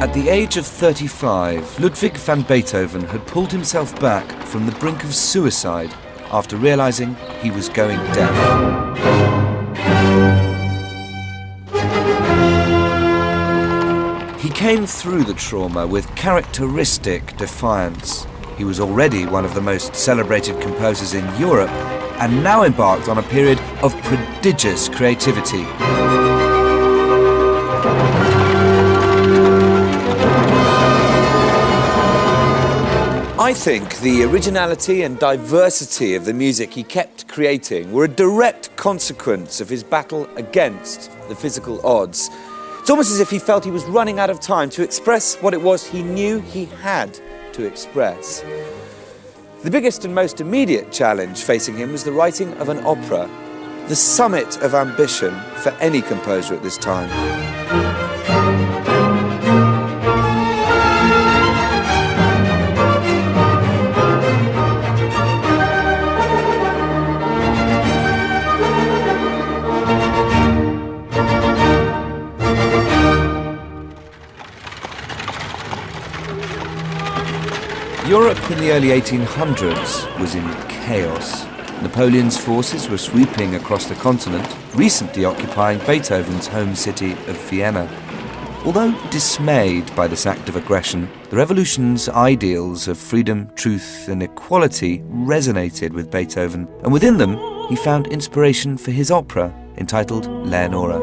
At the age of 35, Ludwig van Beethoven had pulled himself back from the brink of suicide after realizing he was going deaf. He came through the trauma with characteristic defiance. He was already one of the most celebrated composers in Europe and now embarked on a period of prodigious creativity. I think the originality and diversity of the music he kept creating were a direct consequence of his battle against the physical odds. It's almost as if he felt he was running out of time to express what it was he knew he had to express. The biggest and most immediate challenge facing him was the writing of an opera, the summit of ambition for any composer at this time. Europe in the early 1800s was in chaos. Napoleon's forces were sweeping across the continent, recently occupying Beethoven's home city of Vienna. Although dismayed by this act of aggression, the revolution's ideals of freedom, truth and equality resonated with Beethoven, and within them he found inspiration for his opera entitled Leonora.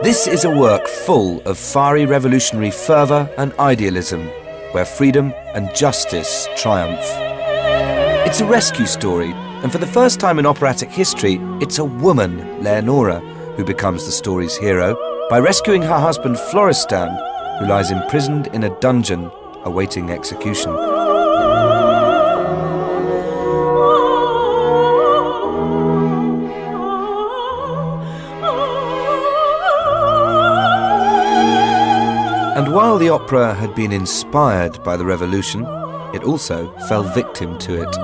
This is a work full of fiery revolutionary fervour and idealism, where freedom and justice triumph. It's a rescue story, and for the first time in operatic history, it's a woman, Leonora, who becomes the story's hero by rescuing her husband Florestan, who lies imprisoned in a dungeon awaiting execution. And while the opera had been inspired by the revolution, it also fell victim to it.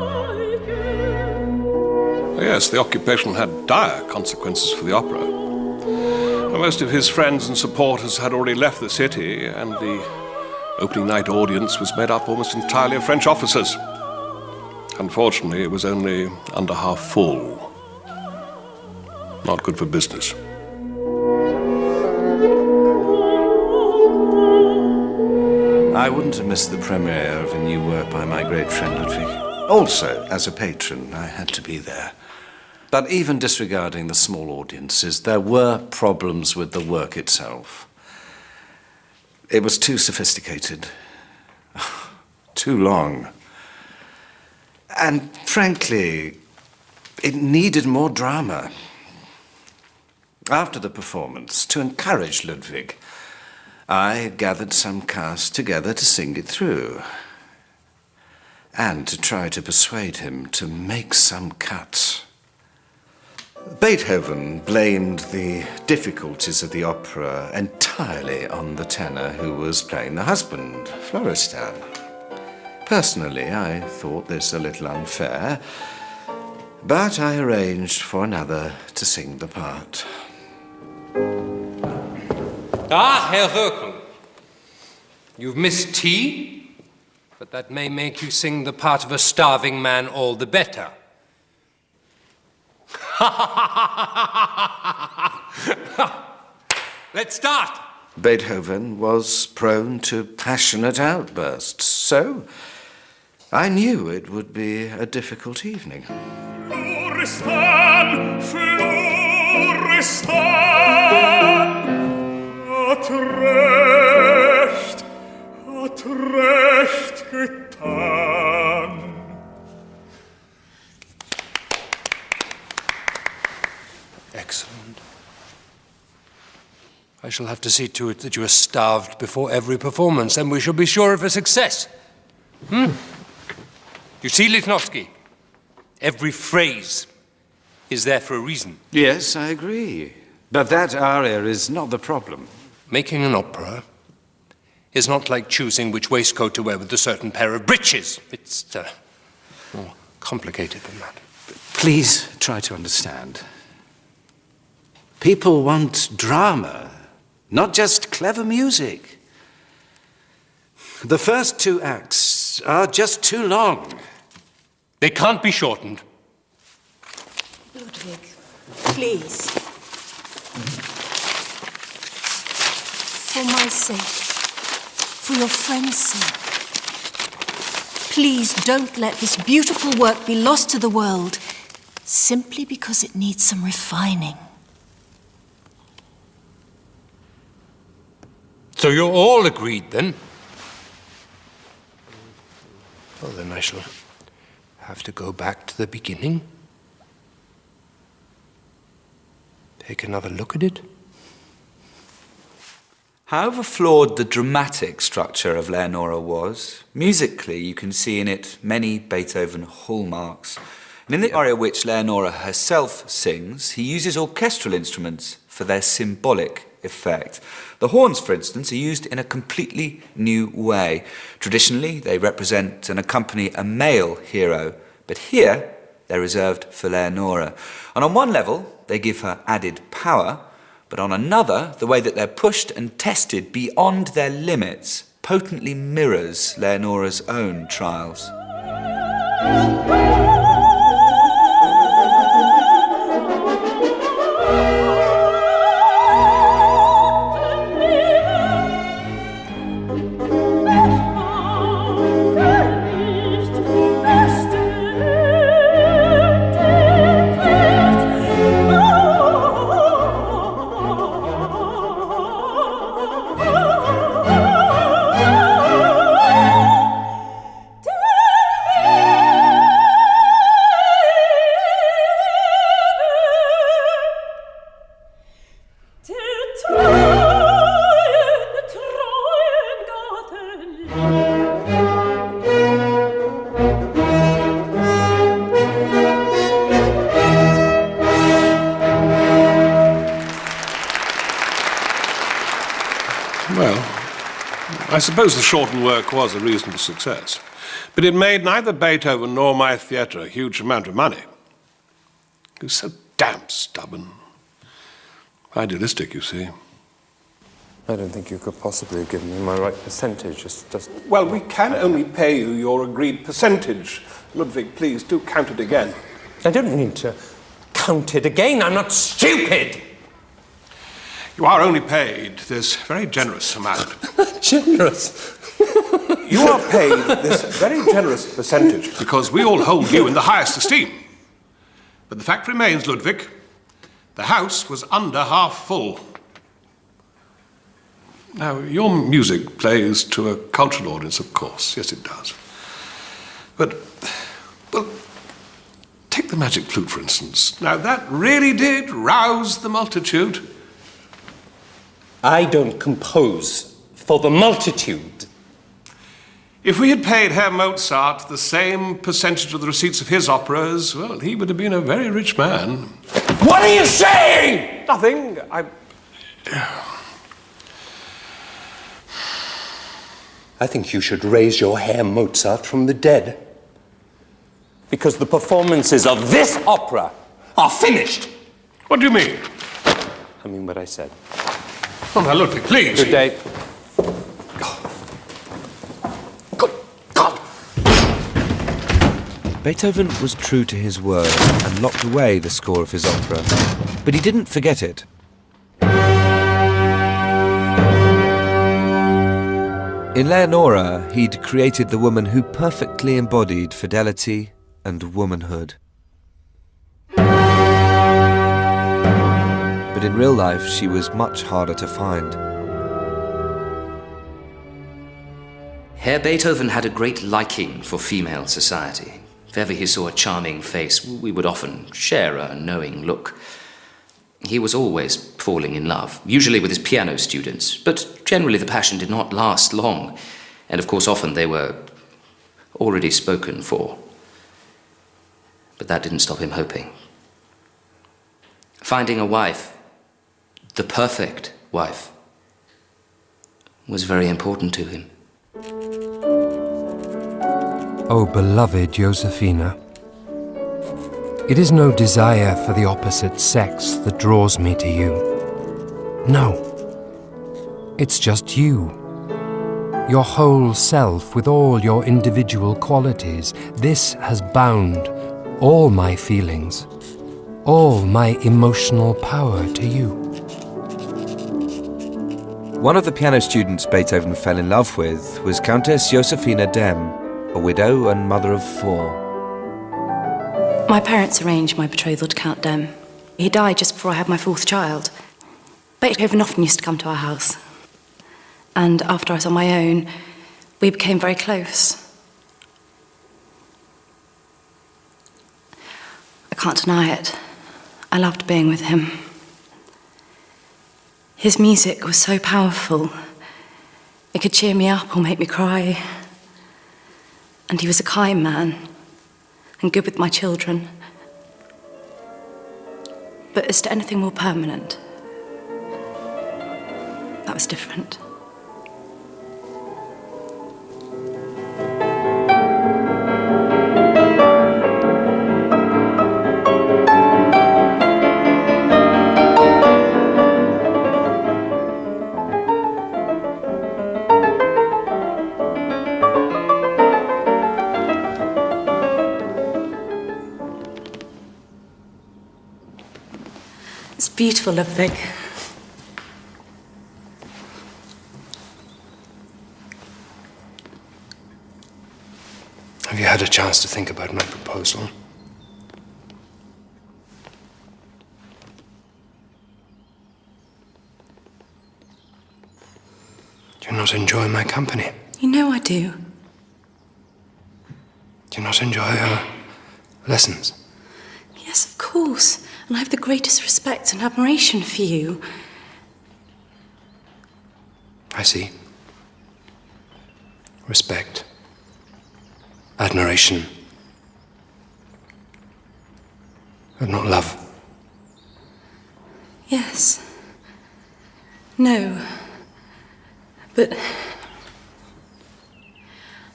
Yes, the occupation had dire consequences for the opera. Most of his friends and supporters had already left the city, and the opening night audience was made up almost entirely of French officers. Unfortunately, it was only under half full. Not good for business. I wouldn't have missed the premiere of a new work by my great friend Ludwig. Also, as a patron, I had to be there. But even disregarding the small audiences, there were problems with the work itself. It was too sophisticated, too long. And frankly, it needed more drama. After the performance, to encourage Ludwig, I gathered some cast together to sing it through, and to try to persuade him to make some cuts. Beethoven blamed the difficulties of the opera entirely on the tenor who was playing the husband, Florestan. Personally, I thought this a little unfair, but I arranged for another to sing the part. Ah, Herr Röckel, you've missed tea, but that may make you sing the part of a starving man all the better. Let's start. Beethoven was prone to passionate outbursts, so I knew it would be a difficult evening. Florestan, Florestan. Hat recht getan. Excellent. I shall have to see to it that you are starved before every performance, and we shall be sure of a success. You see, Lichnowsky, every phrase is there for a reason. Yes, I agree. But that aria is not the problem. Making an opera is not like choosing which waistcoat to wear with a certain pair of breeches. It's more complicated than that. Please try to understand. People want drama, not just clever music. The first 2 acts are just too long. They can't be shortened. Ludwig, please. For my sake, for your friend's sake, please don't let this beautiful work be lost to the world simply because it needs some refining. So you're all agreed, then? Well, then I shall have to go back to the beginning. Take another look at it. However flawed the dramatic structure of Leonora was, musically you can see in it many Beethoven hallmarks. And in the aria which Leonora herself sings, he uses orchestral instruments for their symbolic effect. The horns, for instance, are used in a completely new way. Traditionally, they represent and accompany a male hero, but here they're reserved for Leonora. And on one level, they give her added power, but on another, the way that they're pushed and tested beyond their limits potently mirrors Leonora's own trials. I suppose the shortened work was a reasonable success, but it made neither Beethoven nor my theatre a huge amount of money. He was so damn stubborn. Idealistic, you see. I don't think you could possibly have given me my right percentage. Well, we can only pay you your agreed percentage. Ludwig, please, do count it again. I don't need to count it again. I'm not stupid! You are only paid this very generous amount. Generous? You are paid this very generous percentage because we all hold you in the highest esteem. But the fact remains, Ludwig, the house was under half full. Now, your music plays to a cultural audience, of course. Yes, it does. But, well, take the magic flute, for instance. Now, that really did rouse the multitude. I don't compose for the multitude. If we had paid Herr Mozart the same percentage of the receipts of his operas, well, he would have been a very rich man. What are you saying? Nothing. I think you should raise your Herr Mozart from the dead. Because the performances of this opera are finished. What do you mean? I mean what I said. Oh, now, Ludwig, please. Good day. Good God! Beethoven was true to his word and locked away the score of his opera, but he didn't forget it. In Leonora, he'd created the woman who perfectly embodied fidelity and womanhood. But in real life, she was much harder to find. Herr Beethoven had a great liking for female society. If ever he saw a charming face, we would often share a knowing look. He was always falling in love, usually with his piano students, but generally the passion did not last long, and of course often they were already spoken for. But that didn't stop him hoping. Finding a wife, the perfect wife, was very important to him. Oh, beloved Josefina, It is no desire for the opposite sex that draws me to you. No. It's just you. Your whole self with all your individual qualities. This has bound all my feelings, all my emotional power to you. One of the piano students Beethoven fell in love with was Countess Josefina Demm, a widow and mother of 4. My parents arranged my betrothal to Count Demm. He died just before I had my 4th child. Beethoven often used to come to our house. And after I was on my own, we became very close. I can't deny it. I loved being with him. His music was so powerful. It could cheer me up or make me cry. And he was a kind man, and good with my children. But as to anything more permanent, that was different. It's beautiful, Ludwig. Have you had a chance to think about my proposal? Do you not enjoy my company? You know I do. Do you not enjoy our lessons? Yes, of course. And I have the greatest respect and admiration for you. I see. Respect. Admiration. But not love. Yes. No. But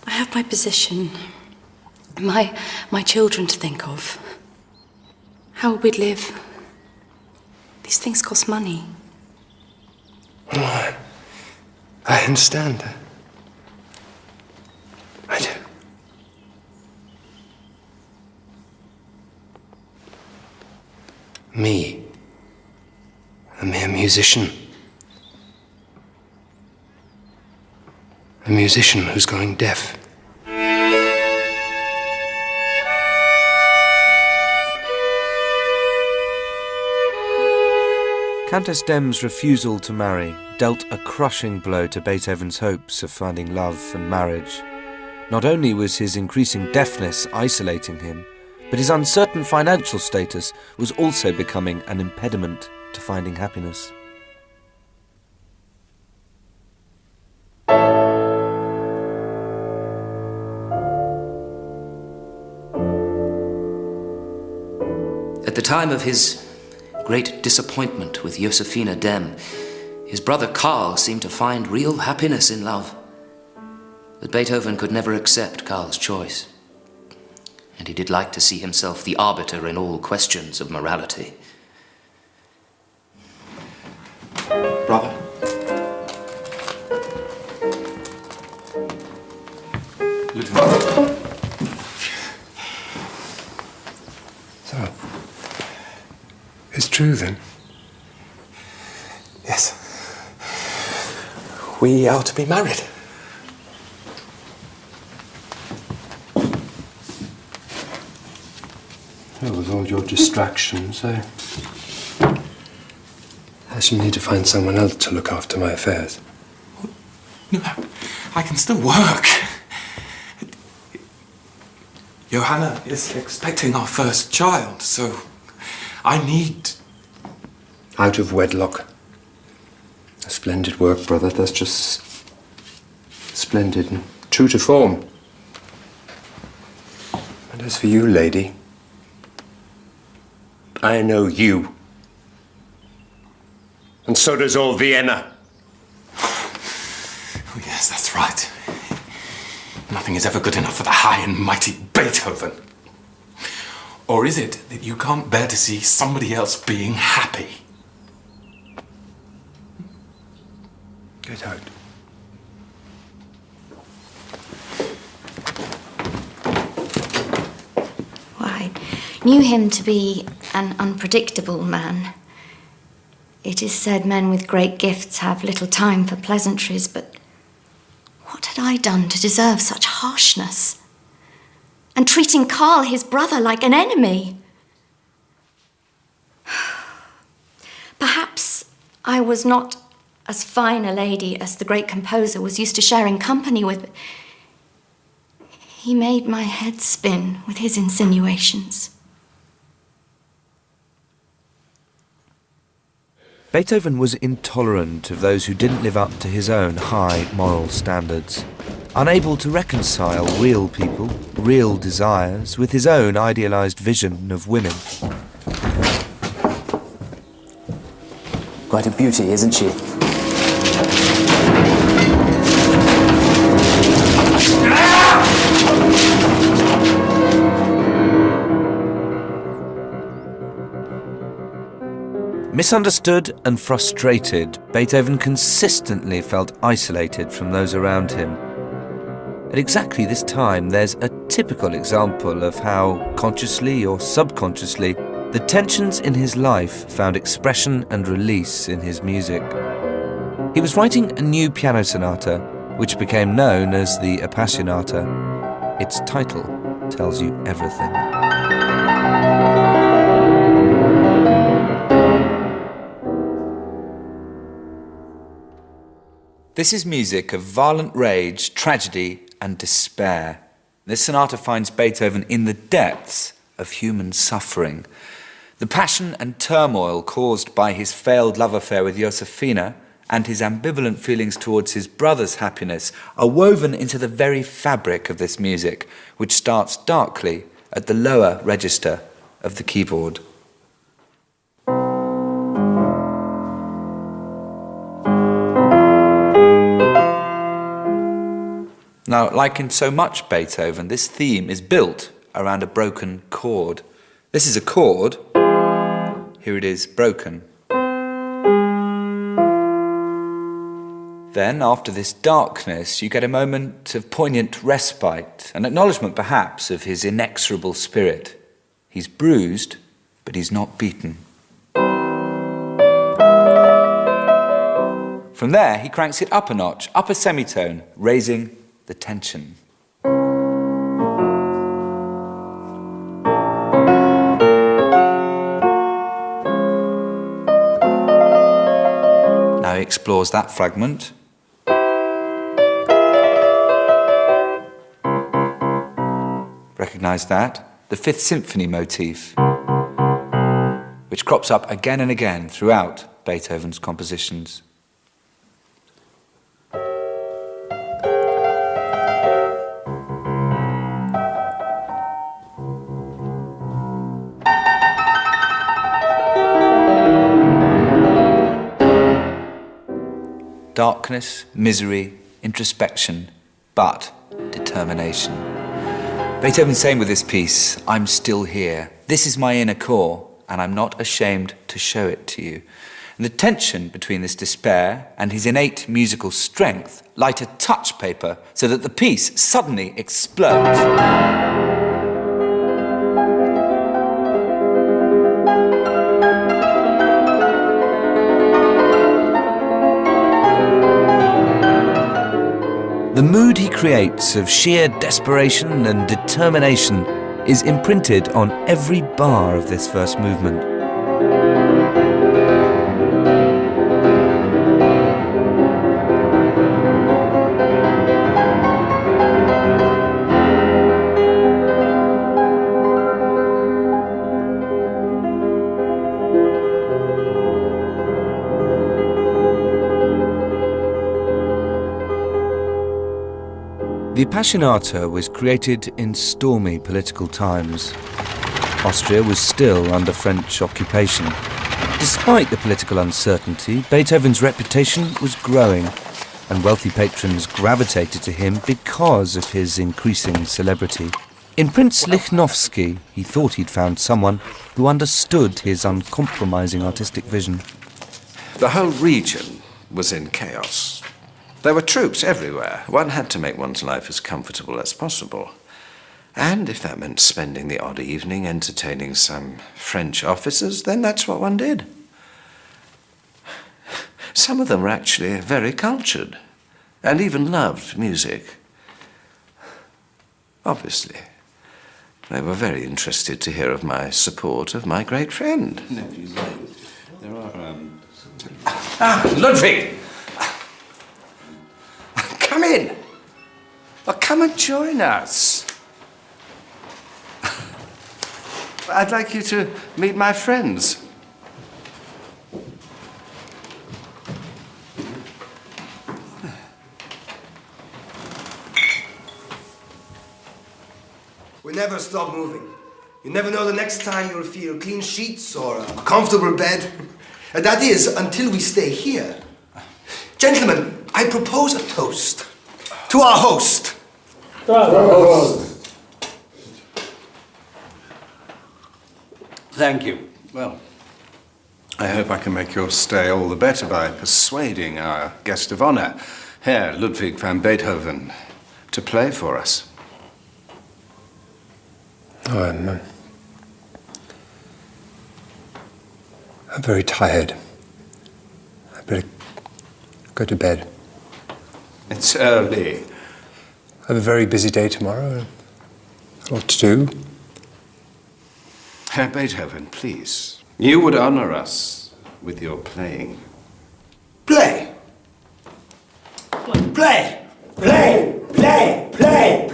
I have my position, my children to think of. How would we live? These things cost money. Oh, I understand. I do. Me, a mere musician. A musician who's going deaf. Countess Demm's refusal to marry dealt a crushing blow to Beethoven's hopes of finding love and marriage. Not only was his increasing deafness isolating him, but his uncertain financial status was also becoming an impediment to finding happiness. At the time of his great disappointment with Josefina Demm, his brother Karl seemed to find real happiness in love. But Beethoven could never accept Karl's choice. And he did like to see himself the arbiter in all questions of morality. Brother? Ludwig. So, it's true then? Yes. We are to be married. Well, with all your distractions, I shall need to find someone else to look after my affairs. No, I can still work. Johanna is expecting our first child, so I need... Out of wedlock. A splendid work, brother. That's just splendid and true to form. And as for you, lady, I know you. And so does all Vienna. Oh, yes, that's right. Nothing is ever good enough for the high and mighty Beethoven. Or is it that you can't bear to see somebody else being happy? Get out. I knew him to be an unpredictable man. It is said men with great gifts have little time for pleasantries, but what had I done to deserve such harshness? And treating Carl, his brother, like an enemy? Perhaps I was not as fine a lady as the great composer was used to sharing company with. He made my head spin with his insinuations. Beethoven was intolerant of those who didn't live up to his own high moral standards, unable to reconcile real people, real desires, with his own idealized vision of women. Quite a beauty, isn't she? Misunderstood and frustrated, Beethoven consistently felt isolated from those around him. At exactly this time, there's a typical example of how, consciously or subconsciously, the tensions in his life found expression and release in his music. He was writing a new piano sonata, which became known as the Appassionata. Its title tells you everything. This is music of violent rage, tragedy, and despair. This sonata finds Beethoven in the depths of human suffering. The passion and turmoil caused by his failed love affair with Josefina and his ambivalent feelings towards his brother's happiness are woven into the very fabric of this music, which starts darkly at the lower register of the keyboard. Now, like in so much Beethoven, this theme is built around a broken chord. This is a chord. Here it is, broken. Then, after this darkness, you get a moment of poignant respite, an acknowledgement perhaps of his inexorable spirit. He's bruised, but he's not beaten. From there, he cranks it up a notch, up a semitone, raising the tension. Now he explores that fragment. Recognize that? The Fifth Symphony motif, which crops up again and again throughout Beethoven's compositions. Darkness, misery, introspection, but determination. Beethoven's saying with this piece, I'm still here. This is my inner core, and I'm not ashamed to show it to you. And the tension between this despair and his innate musical strength light a touch paper so that the piece suddenly explodes. The mood he creates of sheer desperation and determination is imprinted on every bar of this first movement. The Appassionata was created in stormy political times. Austria was still under French occupation. Despite the political uncertainty, Beethoven's reputation was growing, and wealthy patrons gravitated to him because of his increasing celebrity. In Prince Lichnowsky, he thought he'd found someone who understood his uncompromising artistic vision. The whole region was in chaos. There were troops everywhere. One had to make one's life as comfortable as possible. And if that meant spending the odd evening entertaining some French officers, then that's what one did. Some of them were actually very cultured and even loved music. Obviously, they were very interested to hear of my support of my great friend. There are, Ludwig! Come in! Well, come and join us. I'd like you to meet my friends. We never stop moving. You never know the next time you'll feel clean sheets or a comfortable bed. And that is until we stay here. Gentlemen, I propose a toast to our host. Thank you. Well, I hope I can make your stay all the better by persuading our guest of honor, Herr Ludwig van Beethoven, to play for us. Oh, I'm very tired. I'd better go to bed. It's early. I have a very busy day tomorrow. A lot to do. Herr Beethoven, please. You would honor us with your playing. Play! Play! Play! Play! Play! Play!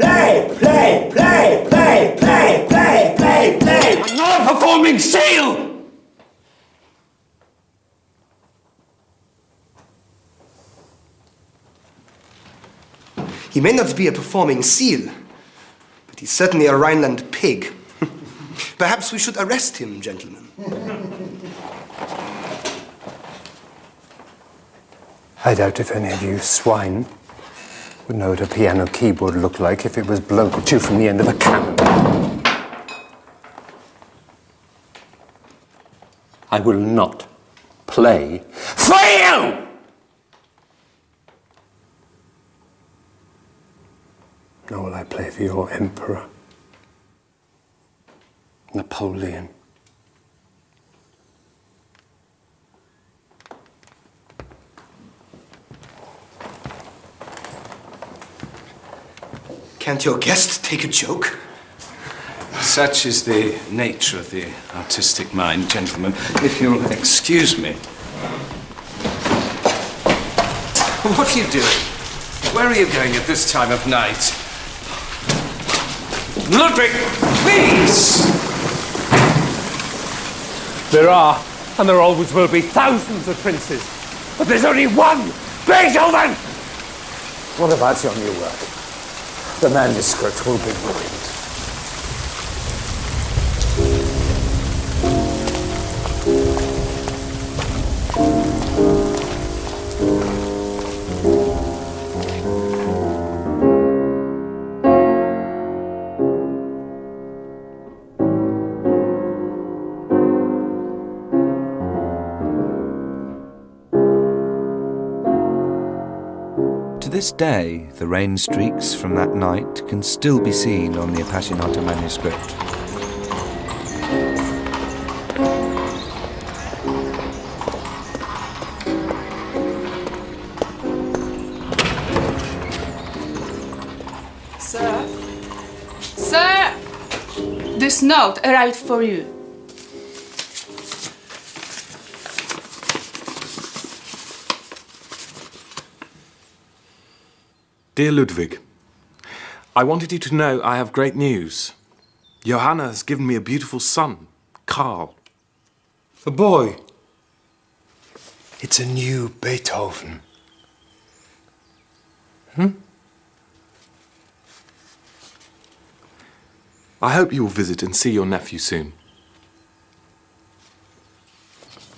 Play! Play! Play! Play! Play! Play! Play! I'm not a performing seal! He may not be a performing seal, but he's certainly a Rhineland pig. Perhaps we should arrest him, gentlemen. I doubt if any of you swine would know what a piano keyboard looked like if it was blown at you from the end of a cannon. I will not play for you! Nor will I play for your emperor, Napoleon. Can't your guest take a joke? Such is the nature of the artistic mind, gentlemen. If you'll excuse me. What are you doing? Where are you going at this time of night? Ludwig, please! There are, and there always will be, thousands of princes. But there's only one Beethoven! What about your new work? The manuscript will be ruined. To this day, the rain streaks from that night can still be seen on the Appassionata manuscript. Sir? Sir! This note arrived for you. Dear Ludwig, I wanted you to know I have great news. Johanna has given me a beautiful son, Karl. A boy. It's a new Beethoven. I hope you will visit and see your nephew soon.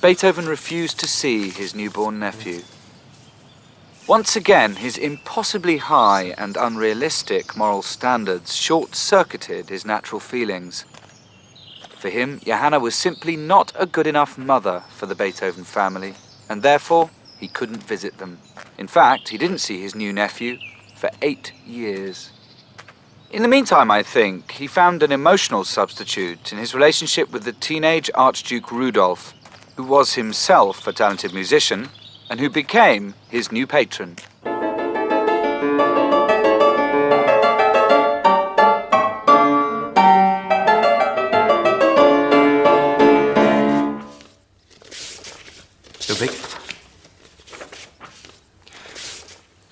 Beethoven refused to see his newborn nephew. Once again, his impossibly high and unrealistic moral standards short-circuited his natural feelings. For him, Johanna was simply not a good enough mother for the Beethoven family, and therefore he couldn't visit them. In fact, he didn't see his new nephew for 8 years. In the meantime, I think, he found an emotional substitute in his relationship with the teenage Archduke Rudolf, who was himself a talented musician, and who became his new patron. Ludwig?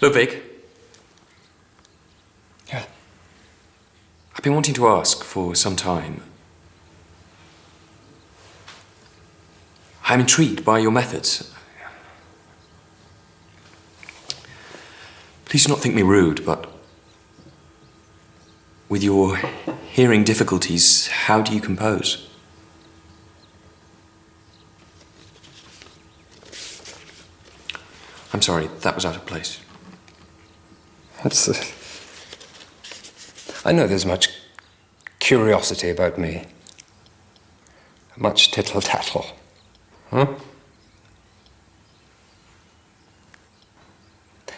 Ludwig? Yeah? I've been wanting to ask for some time. I'm intrigued by your methods. Please do not think me rude, but with your hearing difficulties, how do you compose? I'm sorry, that was out of place. I know there's much curiosity about me. Much tittle-tattle. Huh?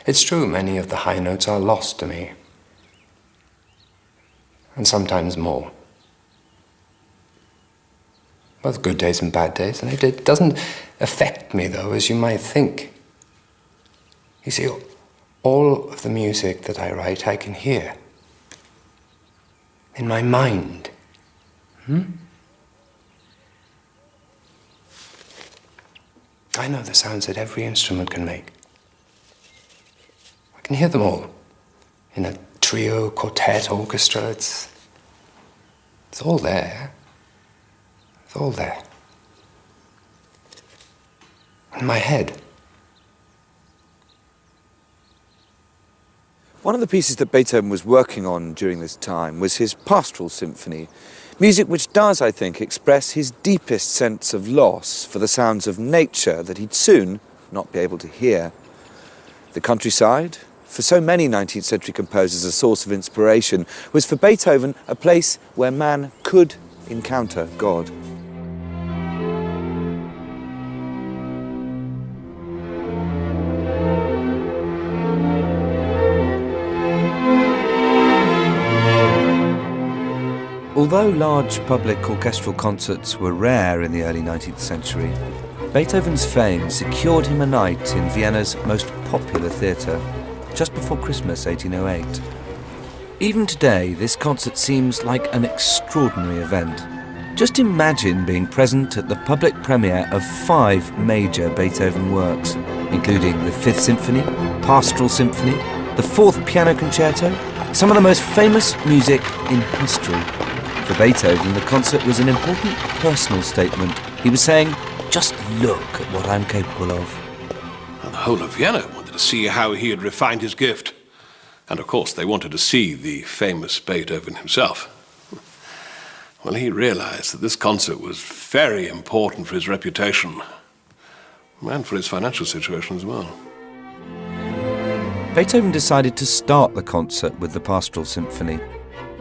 It's true, many of the high notes are lost to me. And sometimes more. Both good days and bad days. And it doesn't affect me, though, as you might think. You see, all of the music that I write, I can hear. In my mind. I know the sounds that every instrument can make. I can hear them all. In a trio, quartet, orchestra, it's all there. It's all there. In my head. One of the pieces that Beethoven was working on during this time was his Pastoral Symphony, music which does, I think, express his deepest sense of loss for the sounds of nature that he'd soon not be able to hear. The countryside, for so many 19th century composers a source of inspiration, was for Beethoven a place where man could encounter God. Although large public orchestral concerts were rare in the early 19th century, Beethoven's fame secured him a night in Vienna's most popular theatre, just before Christmas 1808. Even today, this concert seems like an extraordinary event. Just imagine being present at the public premiere of 5 major Beethoven works, including the Fifth Symphony, Pastoral Symphony, the Fourth Piano Concerto, some of the most famous music in history. For Beethoven, the concert was an important personal statement. He was saying, just look at what I'm capable of. And the whole of Vienna wanted to see how he had refined his gift. And of course, they wanted to see the famous Beethoven himself. Well, he realized that this concert was very important for his reputation and for his financial situation as well. Beethoven decided to start the concert with the Pastoral Symphony.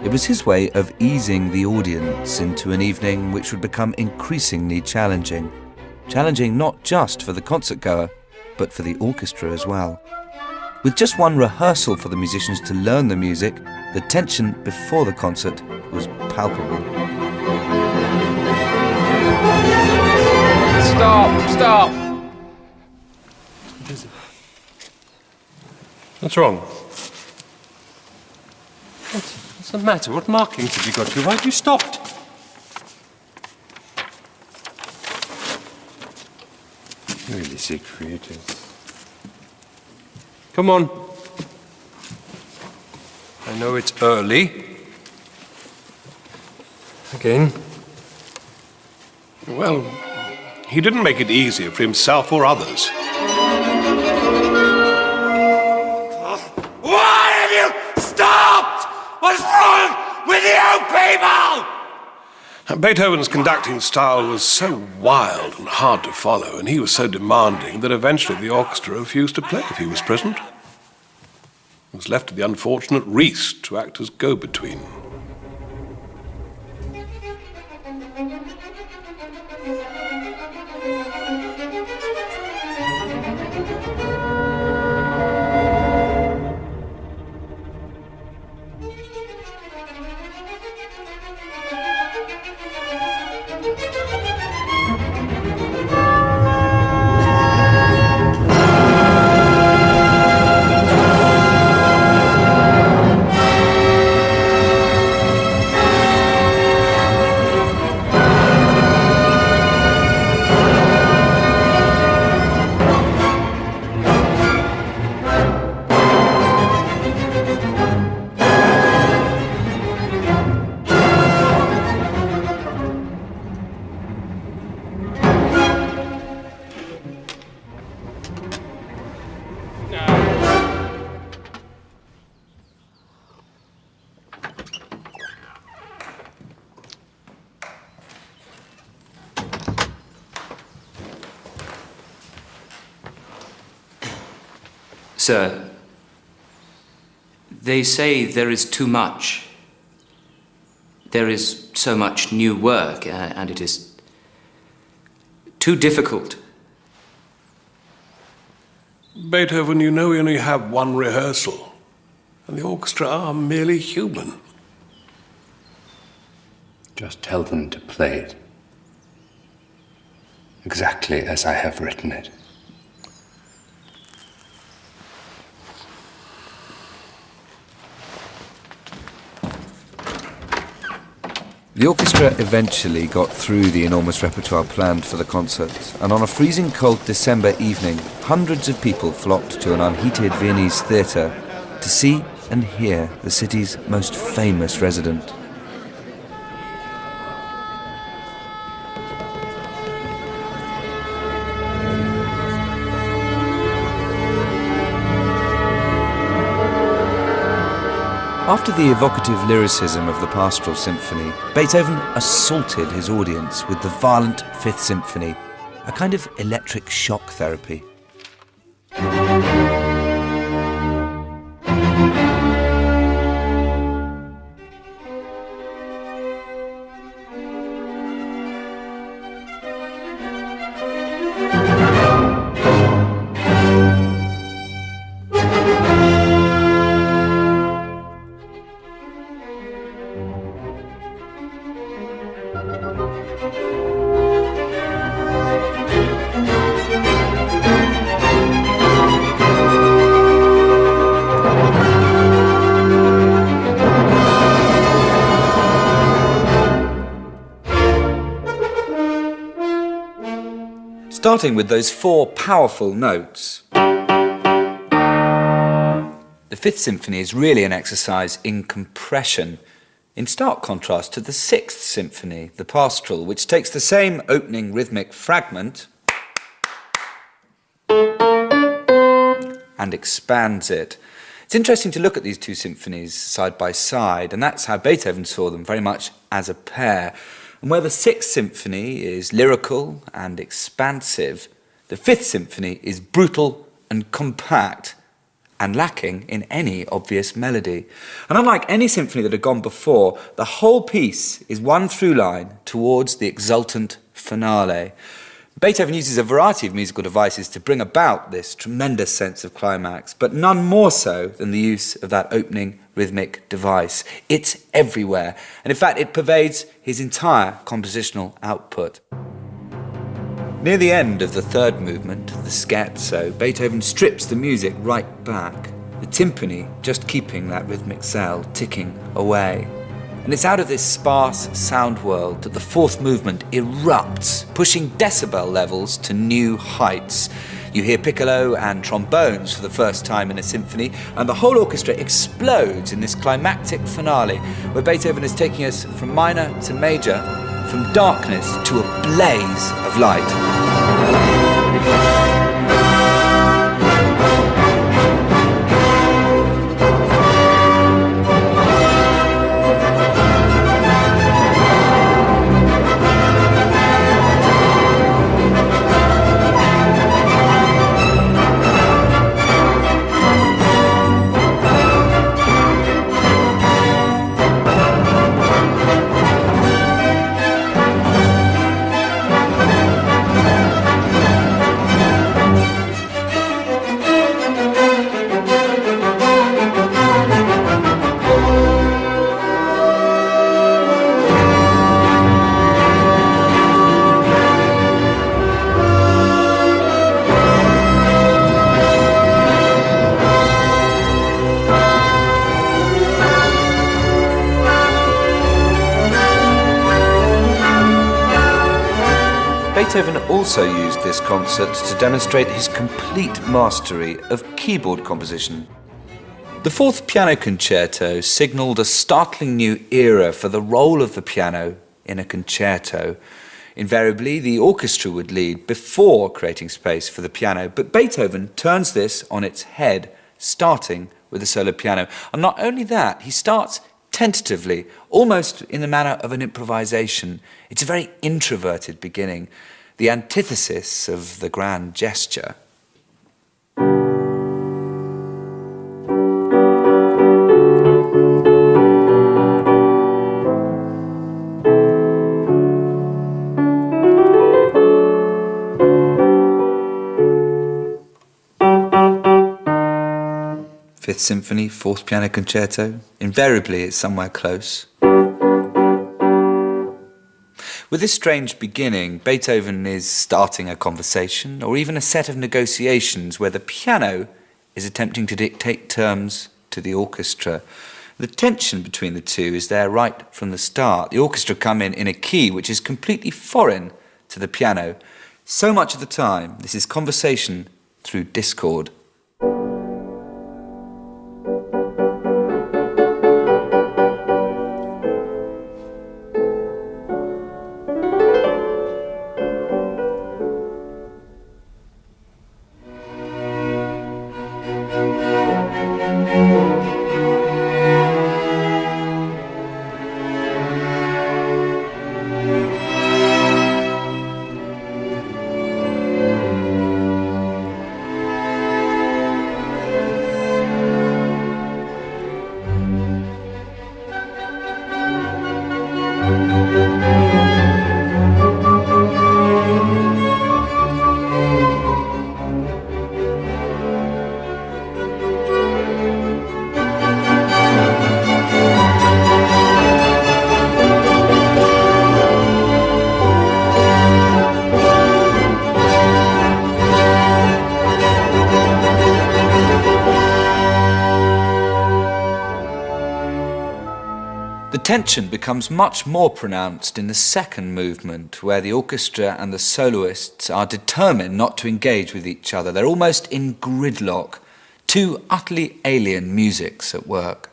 It was his way of easing the audience into an evening which would become increasingly challenging. Challenging not just for the concertgoer, but for the orchestra as well. With just one rehearsal for the musicians to learn the music, the tension before the concert was palpable. Stop! What's wrong? What's the matter? What markings have you got to? Why have you stopped? Really sick creature. Come on. I know it's early. Again. Well, he didn't make it easier for himself or others. Why have you stopped? What's wrong with you people? Beethoven's conducting style was so wild and hard to follow, and he was so demanding that eventually the orchestra refused to play if he was present. It was left to the unfortunate Ries to act as go-between. Sir, they say there is too much. There is so much new work, and it is too difficult. Beethoven, you know we only have one rehearsal, and the orchestra are merely human. Just tell them to play it exactly as I have written it. The orchestra eventually got through the enormous repertoire planned for the concert, and on a freezing cold December evening, hundreds of people flocked to an unheated Viennese theatre to see and hear the city's most famous resident. After the evocative lyricism of the Pastoral Symphony, Beethoven assaulted his audience with the violent Fifth Symphony, a kind of electric shock therapy. Starting with those four powerful notes. The Fifth Symphony is really an exercise in compression, in stark contrast to the Sixth Symphony, the Pastoral, which takes the same opening rhythmic fragment and expands it. It's interesting to look at these two symphonies side by side, and that's how Beethoven saw them, very much as a pair. And where the Sixth Symphony is lyrical and expansive, the Fifth Symphony is brutal and compact and lacking in any obvious melody. And unlike any symphony that had gone before, the whole piece is one through line towards the exultant finale. Beethoven uses a variety of musical devices to bring about this tremendous sense of climax, but none more so than the use of that opening rhythmic device. It's everywhere, and in fact it pervades his entire compositional output. Near the end of the third movement, the scherzo, Beethoven strips the music right back, the timpani just keeping that rhythmic cell ticking away. And it's out of this sparse sound world that the fourth movement erupts, pushing decibel levels to new heights. You hear piccolo and trombones for the first time in a symphony, and the whole orchestra explodes in this climactic finale, where Beethoven is taking us from minor to major, from darkness to a blaze of light. Beethoven also used this concert to demonstrate his complete mastery of keyboard composition. The Fourth Piano Concerto signalled a startling new era for the role of the piano in a concerto. Invariably, the orchestra would lead before creating space for the piano, but Beethoven turns this on its head, starting with the solo piano. And not only that, he starts tentatively, almost in the manner of an improvisation. It's a very introverted beginning, the antithesis of the grand gesture. Fifth Symphony, Fourth Piano Concerto. Invariably, it's somewhere close. With this strange beginning, Beethoven is starting a conversation or even a set of negotiations where the piano is attempting to dictate terms to the orchestra. The tension between the two is there right from the start. The orchestra come in a key which is completely foreign to the piano. So much of the time, this is conversation through discord. The tension becomes much more pronounced in the second movement, where the orchestra and the soloists are determined not to engage with each other. They're almost in gridlock, two utterly alien musics at work.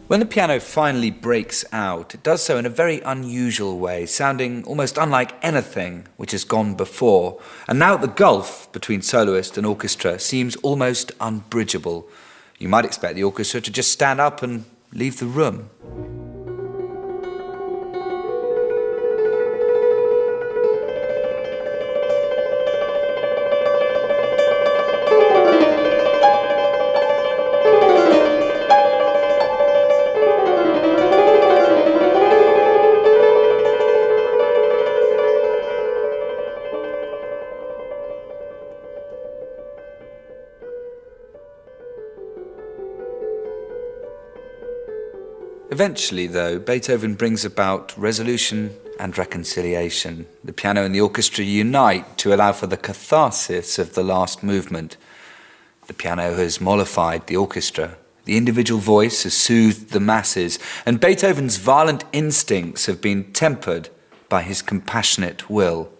When the piano finally breaks out, it does so in a very unusual way, sounding almost unlike anything which has gone before. And now the gulf between soloist and orchestra seems almost unbridgeable. You might expect the orchestra to just stand up and leave the room. Eventually, though, Beethoven brings about resolution and reconciliation. The piano and the orchestra unite to allow for the catharsis of the last movement. The piano has mollified the orchestra. The individual voice has soothed the masses, and Beethoven's violent instincts have been tempered by his compassionate will.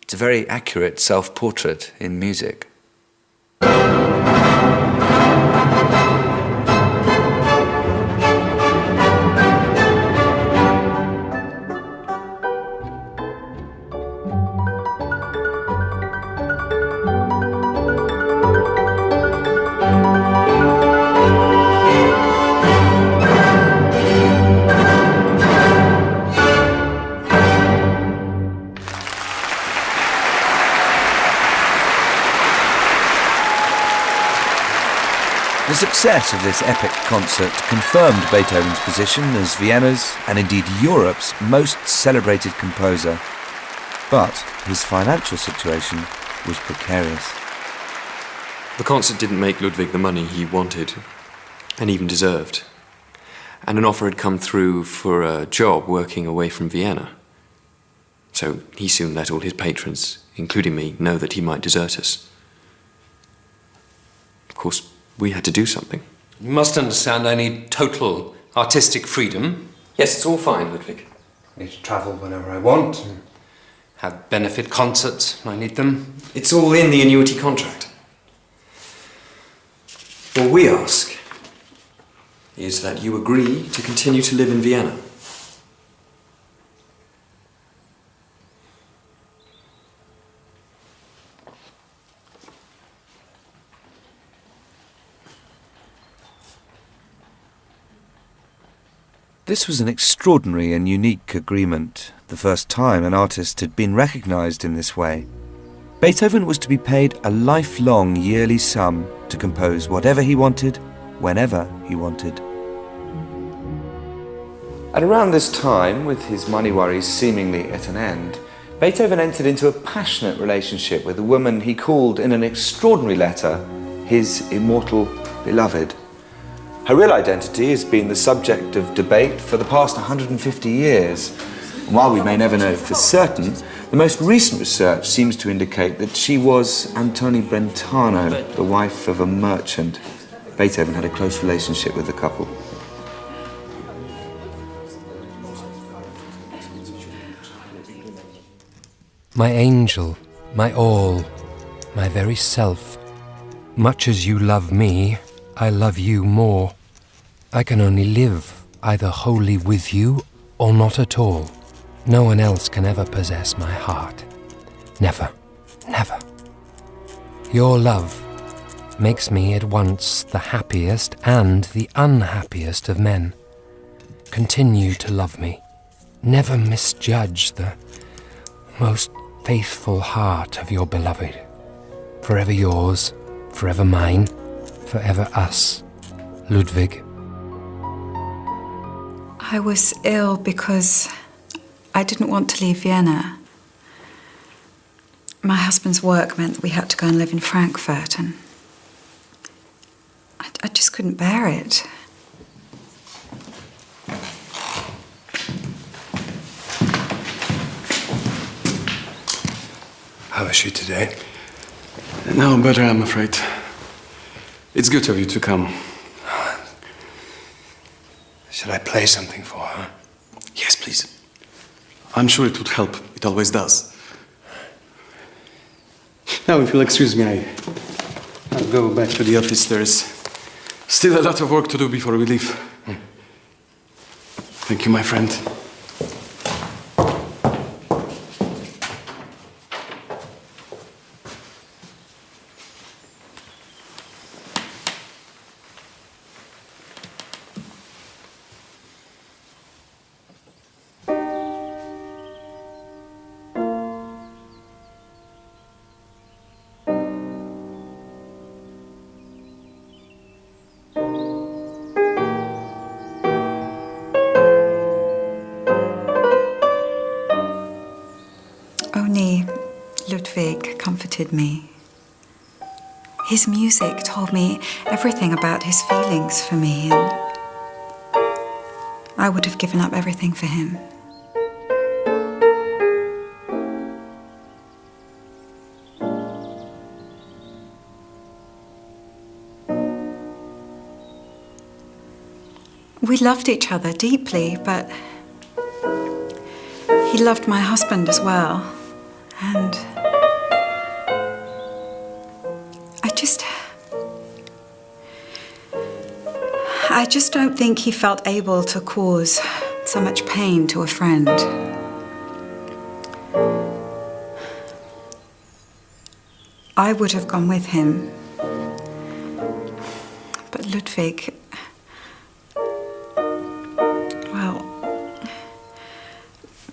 It's a very accurate self-portrait in music. success of this epic concert confirmed Beethoven's position as Vienna's, and indeed Europe's, most celebrated composer. But his financial situation was precarious. The concert didn't make Ludwig the money he wanted, and even deserved. And an offer had come through for a job working away from Vienna. So he soon let all his patrons, including me, know that he might desert us. Of course, we had to do something. You must understand I need total artistic freedom. Yes, it's all fine, Ludwig. I need to travel whenever I want. Have benefit concerts when I need them. It's all in the annuity contract. All we ask is that you agree to continue to live in Vienna. This was an extraordinary and unique agreement, the first time an artist had been recognised in this way. Beethoven was to be paid a lifelong yearly sum to compose whatever he wanted, whenever he wanted. At around this time, with his money worries seemingly at an end, Beethoven entered into a passionate relationship with a woman he called in an extraordinary letter his immortal beloved. Her real identity has been the subject of debate for the past 150 years. And while we may never know for certain, the most recent research seems to indicate that she was Antoni Brentano, the wife of a merchant. Beethoven had a close relationship with the couple. My angel, my all, my very self. Much as you love me, I love you more. I can only live either wholly with you or not at all. No one else can ever possess my heart. Never, never. Your love makes me at once the happiest and the unhappiest of men. Continue to love me. Never misjudge the most faithful heart of your beloved. Forever yours, forever mine, forever us, Ludwig. I was ill because I didn't want to leave Vienna. My husband's work meant that we had to go and live in Frankfurt, and I just couldn't bear it. How is she today? No, better, I'm afraid. It's good of you to come. Should I play something for her? Yes, please. I'm sure it would help. It always does. Now, if you'll excuse me, I'll go back to the office. There's still a lot of work to do before we leave. Thank you, my friend. Only Ludwig comforted me. His music told me everything about his feelings for me, and I would have given up everything for him. We loved each other deeply, but he loved my husband as well. And I just don't think he felt able to cause so much pain to a friend. I would have gone with him, but Ludwig, well,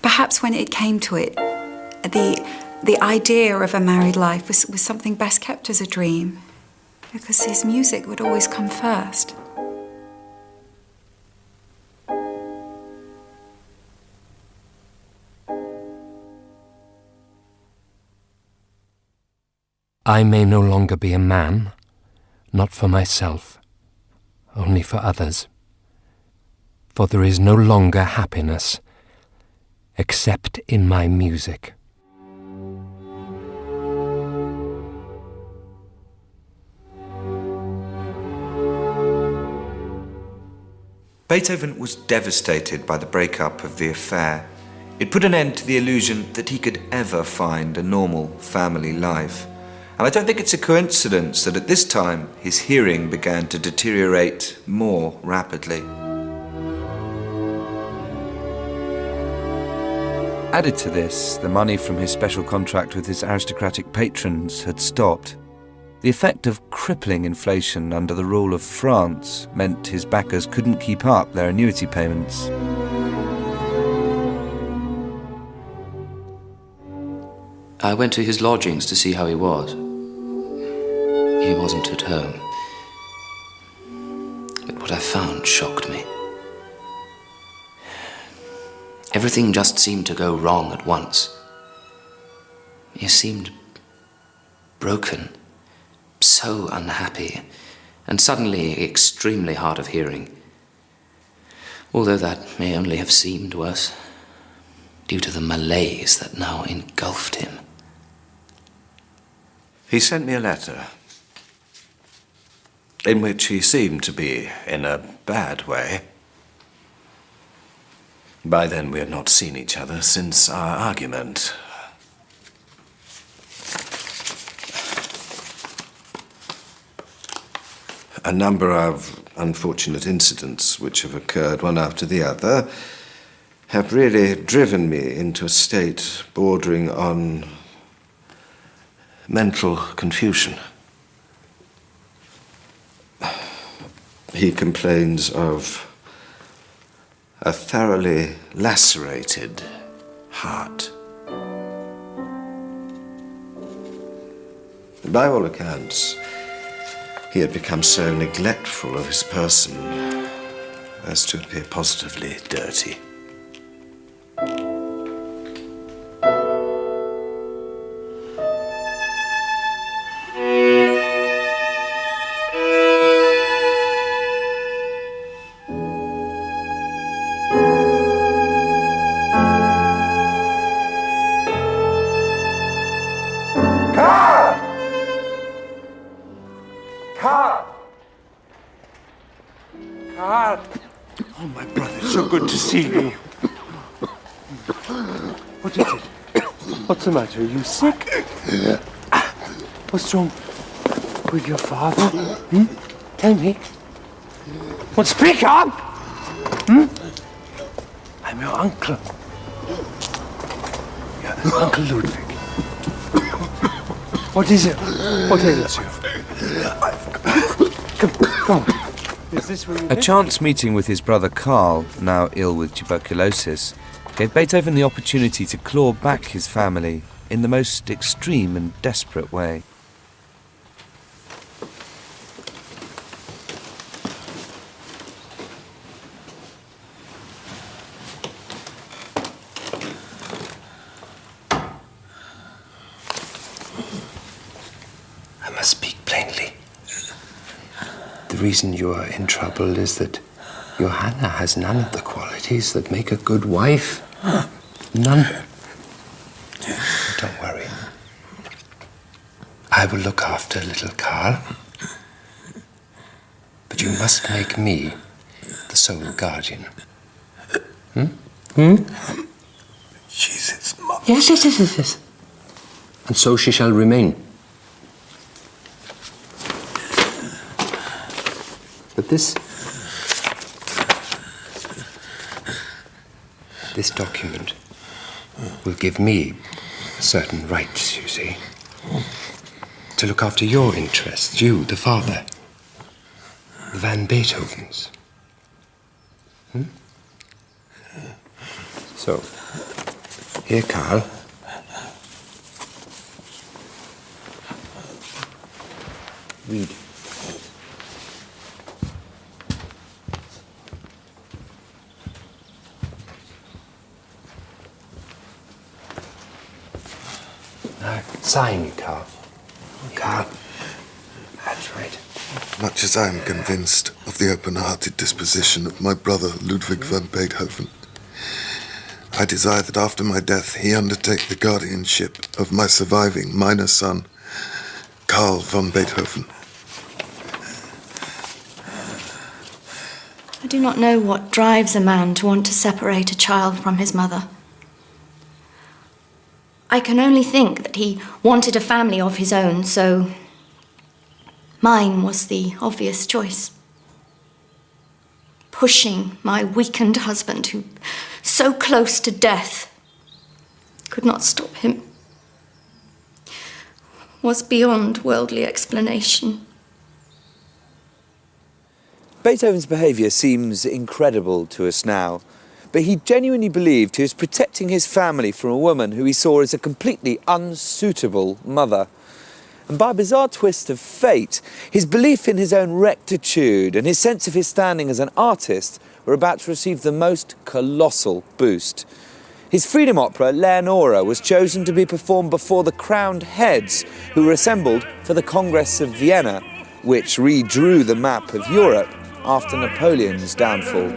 perhaps when it came to it, the idea of a married life was something best kept as a dream. because his music would always come first. I may no longer be a man, not for myself, only for others. For there is no longer happiness except in my music. Beethoven was devastated by the breakup of the affair. It put an end to the illusion that he could ever find a normal family life. And I don't think it's a coincidence that at this time his hearing began to deteriorate more rapidly. Added to this, the money from his special contract with his aristocratic patrons had stopped. The effect of crippling inflation under the rule of France meant his backers couldn't keep up their annuity payments. I went to his lodgings to see how he was. He wasn't at home. But what I found shocked me. Everything just seemed to go wrong at once. He seemed broken, so unhappy, and suddenly extremely hard of hearing. Although that may only have seemed worse, due to the malaise that now engulfed him. He sent me a letter in which he seemed to be in a bad way. By then we had not seen each other since our argument. A number of unfortunate incidents which have occurred one after the other have really driven me into a state bordering on mental confusion. He complains of a thoroughly lacerated heart. By all accounts, he had become so neglectful of his person as to appear positively dirty. Oh, my brother, so good to see you. What is it? What's the matter? Are you sick? What's wrong with your father? Tell me. Well, speak up! I'm your uncle. Yeah, Uncle Ludwig. What is it? What ails you? Come on. Is this where you A chance meeting with his brother Karl, now ill with tuberculosis, gave Beethoven the opportunity to claw back his family in the most extreme and desperate way. I must speak plainly. The reason you are in trouble is that Johanna has none of the qualities that make a good wife. None. Don't worry. I will look after little Karl. But you must make me the sole guardian. She's his mother. Yes. And so she shall remain. But this document will give me certain rights, you see, to look after your interests, you, the father, the Van Beethovens. So, here, Karl. Read. No, sighing, Carl. Carl. That's right. Much as I am convinced of the open-hearted disposition of my brother Ludwig van Beethoven, I desire that after my death he undertake the guardianship of my surviving minor son, Carl von Beethoven. I do not know what drives a man to want to separate a child from his mother. I can only think that he wanted a family of his own, so mine was the obvious choice. Pushing my weakened husband, who, so close to death, could not stop him, was beyond worldly explanation. Beethoven's behaviour seems incredible to us now, but he genuinely believed he was protecting his family from a woman who he saw as a completely unsuitable mother. And by a bizarre twist of fate, his belief in his own rectitude and his sense of his standing as an artist were about to receive the most colossal boost. His freedom opera, Leonora, was chosen to be performed before the crowned heads who were assembled for the Congress of Vienna, which redrew the map of Europe after Napoleon's downfall.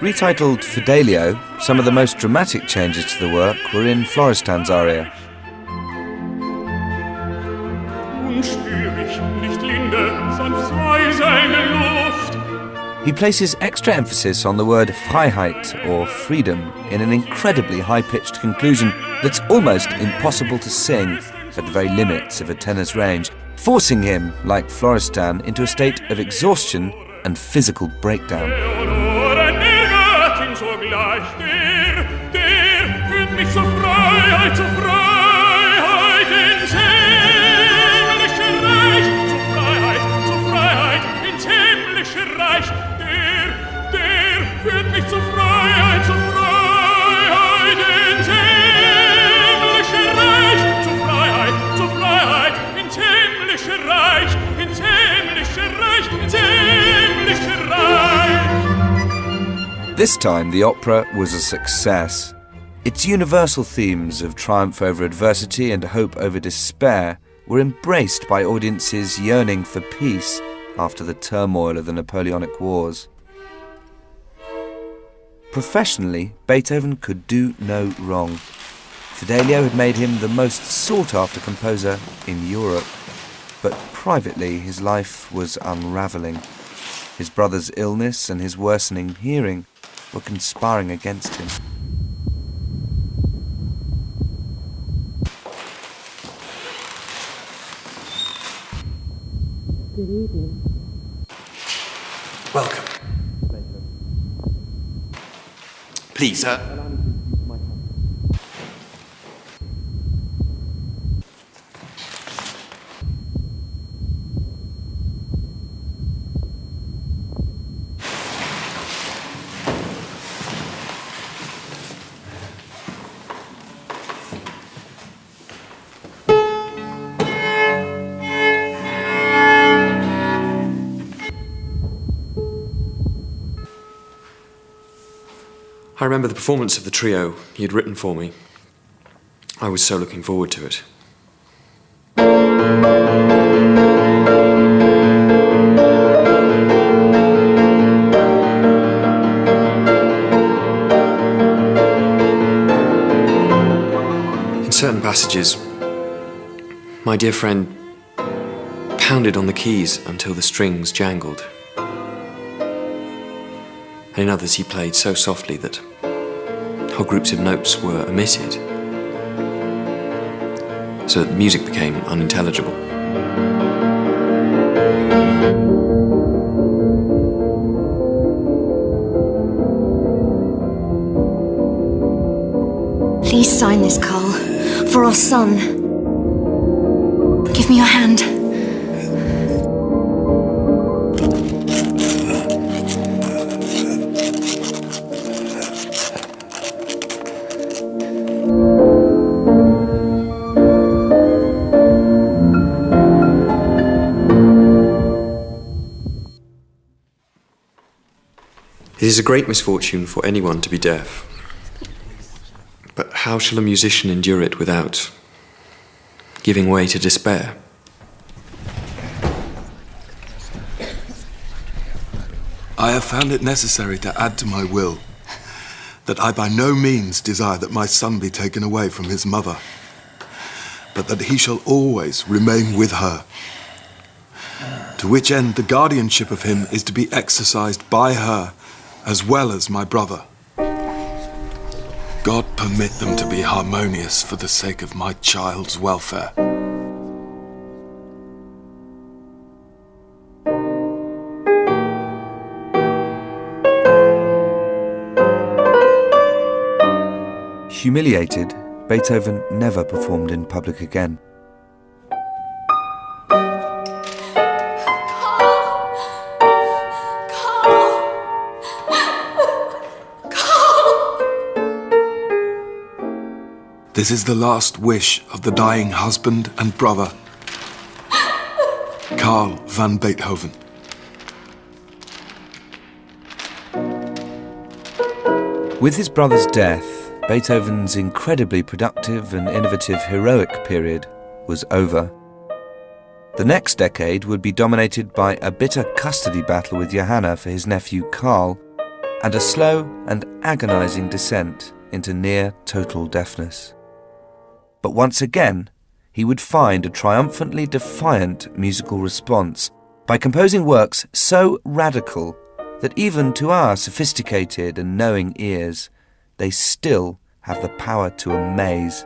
Retitled Fidelio, some of the most dramatic changes to the work were in Florestan's aria. He places extra emphasis on the word Freiheit, or freedom, in an incredibly high-pitched conclusion that's almost impossible to sing at the very limits of a tenor's range, forcing him, like Florestan, into a state of exhaustion and physical breakdown. This time, the opera was a success. Its universal themes of triumph over adversity and hope over despair were embraced by audiences yearning for peace after the turmoil of the Napoleonic Wars. Professionally, Beethoven could do no wrong. Fidelio had made him the most sought-after composer in Europe, but privately his life was unravelling. His brother's illness and his worsening hearing were conspiring against him. Good evening. Welcome. Please, I remember the performance of the trio you'd written for me. I was so looking forward to it. In certain passages, my dear friend pounded on the keys until the strings jangled. And in others he played so softly that whole groups of notes were omitted, so that the music became unintelligible. Please sign this, Carl, for our son. Give me your hand. It is a great misfortune for anyone to be deaf. But how shall a musician endure it without giving way to despair? I have found it necessary to add to my will that I by no means desire that my son be taken away from his mother, but that he shall always remain with her, to which end the guardianship of him is to be exercised by her as well as my brother. God permit them to be harmonious for the sake of my child's welfare. Humiliated, Beethoven never performed in public again. This is the last wish of the dying husband and brother, Carl van Beethoven. With his brother's death, Beethoven's incredibly productive and innovative heroic period was over. The next decade would be dominated by a bitter custody battle with Johanna for his nephew Carl, and a slow and agonizing descent into near total deafness. But once again, he would find a triumphantly defiant musical response by composing works so radical that even to our sophisticated and knowing ears, they still have the power to amaze.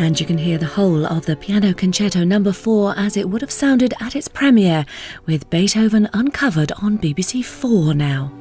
And you can hear the whole of the Piano Concerto No. 4 as it would have sounded at its premiere, with Beethoven uncovered on BBC 4 now.